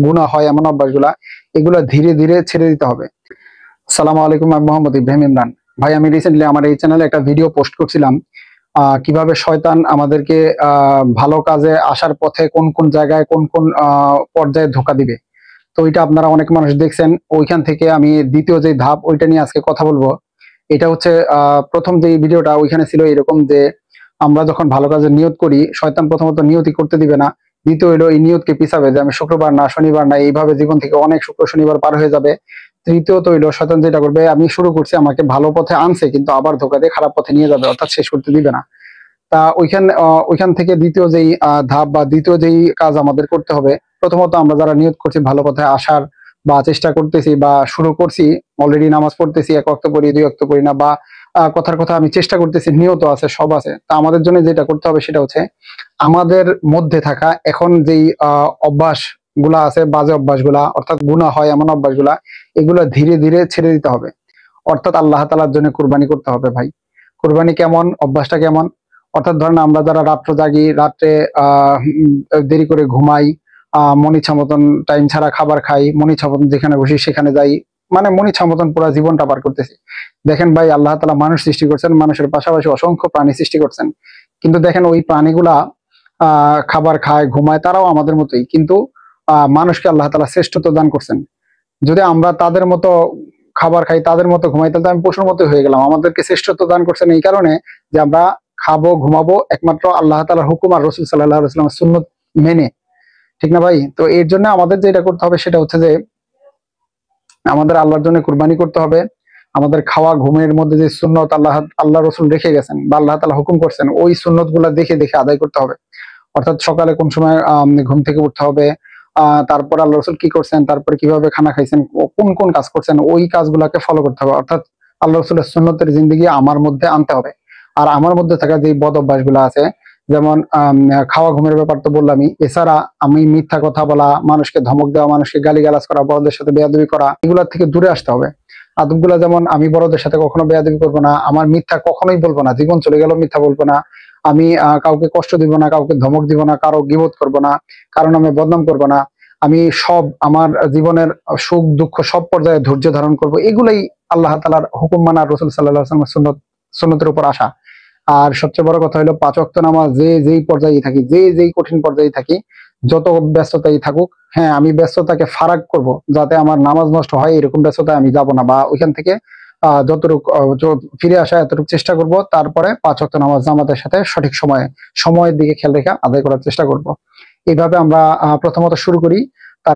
গুনাহ হয় এমন অভ্যাসগুলা, এগুলো ধীরে ধীরে ছেড়ে দিতে হবে। আসসালামু আলাইকুম, আমি মোহাম্মদ ইব্রাহিম ইমরান। ভাই, আমি রিসেন্টলি আমার এই চ্যানেলে একটা ভিডিও পোস্ট করছিলাম, কিভাবে শয়তান আমাদেরকে ভালো কাজে আসার পথে কোন কোন জায়গায় কোন কোন পর্যায়ে ধোঁকা দিবে। তো ওইটা আপনারা অনেক মানুষ দেখছেন। ওইখান থেকে আমি দ্বিতীয় যে ধাপ, ওইটা নিয়ে আজকে কথা বলবো। এটা হচ্ছে প্রথম যে ভিডিওটা, ওইখানে ছিল এরকম যে আমরা যখন ভালো কাজে নিয়ত করি, শয়তান প্রথমত নিয়তই করতে দিবে না। দ্বিতীয় হলো এই নিয়তকে পিছাবে যে আমি শুক্রবার না শনিবার না, এইভাবে জীবন থেকে অনেক শুক্র শনিবার পার হয়ে যাবে। তৃতীয়ত হইলো শয়তান যেটা করবে, আমি শুরু করছি, আমাকে ভালো পথে আনছে কিন্তু আবার ধোঁকা দিয়ে খারাপ পথে নিয়ে যাবে, অর্থাৎ শেষ করতে দিবে না। তা ওইখান থেকে দ্বিতীয় যেই ধাপ বা দ্বিতীয় যেই কাজ আমাদের করতে হবে, প্রথমত আমরা যারা নিয়ত করছি ভালো পথে আসার বা চেষ্টা করতেছি বা শুরু করছি, অলরেডি নামাজ পড়তেছি, এক ওয়াক্ত পড়ি দুই ওয়াক্ত পড়ি না, বা কথার কথা আমি চেষ্টা করতেছি, নিয়ত আছে, সব আছে, তা আমাদের জন্য যেটা করতে হবে সেটা হচ্ছে আমাদের মধ্যে থাকা এখন যেই অভ্যাস গুলা আছে, বাজে অভ্যাস গুলা, অর্থাৎ গুনাহ হয় এমন অভ্যাস গুলা, এগুলো ধীরে ধীরে ছেড়ে দিতে হবে। অর্থাৎ আল্লাহ তাআলার জন্য কুরবানি করতে হবে ভাই। কুরবানি কেমন, অভ্যাসটা কেমন? অর্থাৎ ধরেন আমরা যারা রাত্র জাগি, রাত্রে দেরি করে ঘুমাই, মন ইচ্ছা মতন টাইম ছাড়া খাবার খাই, মন ইচ্ছা মতন যেখানে বসি সেখানে যাই, মানে মন ইচ্ছা মতন পুরো জীবনটা পার করতেছি। দেখেন ভাই, আল্লাহ তাআলা মানুষ সৃষ্টি করছেন, মানুষের পাশাপাশি অসংখ্য প্রাণী সৃষ্টি করছেন, কিন্তু দেখেন ওই প্রাণীগুলা খাবার খায়, ঘুমায়, তারাও আমাদের মতোই, কিন্তু মানুষকে আল্লাহ তাআলা শ্রেষ্ঠত্ব দান করছেন। যদি আমরা তাদের মতো খাবার খাই, তাদের মতো ঘুমাই, তাহলে তো আমি পশুর মতো হয়ে গেলাম। আমাদেরকে শ্রেষ্ঠত্ব দান করছেন এই কারণে যে আমরা খাবো ঘুমাবো একমাত্র আল্লাহ তাআলার হুকুম আর রাসূল সাল্লাল্লাহু আলাইহি ওয়াসাল্লামের সুন্নাত মেনে, ঠিক না ভাই? তো এর জন্য আমাদের যেটা করতে হবে সেটা হচ্ছে যে আমাদের আল্লাহর জন্য কুরবানি করতে হবে। আমাদের খাওয়া ঘুমের মধ্যে যে সুন্নত আল্লাহ রসুল রেখে গেছেন বা আল্লাহ তাআলা হুকুম করছেন, ওই সুন্নত গুলা দেখে দেখে আদায় করতে হবে। অর্থাৎ সকালে কোন সময় ঘুম থেকে উঠতে হবে, তারপর আল্লাহ রসুল কি করছেন, তারপরে কিভাবে খানা খাইছেন, কোন কোন কাজ করছেন, ওই কাজগুলাকে ফলো করতে হবে। অর্থাৎ আল্লাহ রসুলের সুন্নতের জিন্দেগি আমার মধ্যে আনতে হবে। আর আমার মধ্যে থাকা যে বদ অভ্যাস গুলা আছে, যেমন খাওয়া ঘুমের ব্যাপার তো বললামই, এছাড়া আমি মিথ্যা কথা বলা, মানুষকে ধমক দেওয়া, মানুষকে গালিগালাজ করা, বড়দের সাথে বেয়াদবি করা, এগুলোর থেকে দূরে আসতে হবে। আদবগুলা যেমন, আমি বড়দের সাথে কখনো বেয়াদবি করবো না, আমার মিথ্যা কখনোই বলবো না, জীবন চলে গেল মিথ্যা বলবো না, আমি কাউকে কষ্ট দিব না, কাউকে ধমক দিব না, কারো গীবত করব না, কারণ আমি বদনাম করব না, আমি সব আমার জীবনের সুখ দুঃখ সব পর্যায়ে ধৈর্য ধারণ করব। এগুলাই আল্লাহ তাআলার হুকুম মানা, রাসূল সাল্লাল্লাহু আলাইহি ওয়াসাল্লামের সুন্নতের উপর আসা। আর সবচেয়ে বড় কথা হলো 5 ওয়াক্ত নামাজ যে যেই পর্যায়ে থাকি, যে যেই কঠিন পর্যায়ে থাকি, যত ব্যস্ততাই থাকুক, হ্যাঁ আমি ব্যস্ততাকে ফারাক করব, যাতে আমার নামাজ নষ্ট হয় এরকম ব্যস্ততায় আমি যাব না, বা ওইখান থেকে যতটুকু ফিরে আসা এতটুকু চেষ্টা করব। তারপরে 5 ওয়াক্ত নামাজ জামাতের সাথে সঠিক সময়ের দিকে খেয়াল রেখে আদায় করার চেষ্টা করব। এইভাবে আমরা প্রথমত শুরু করি।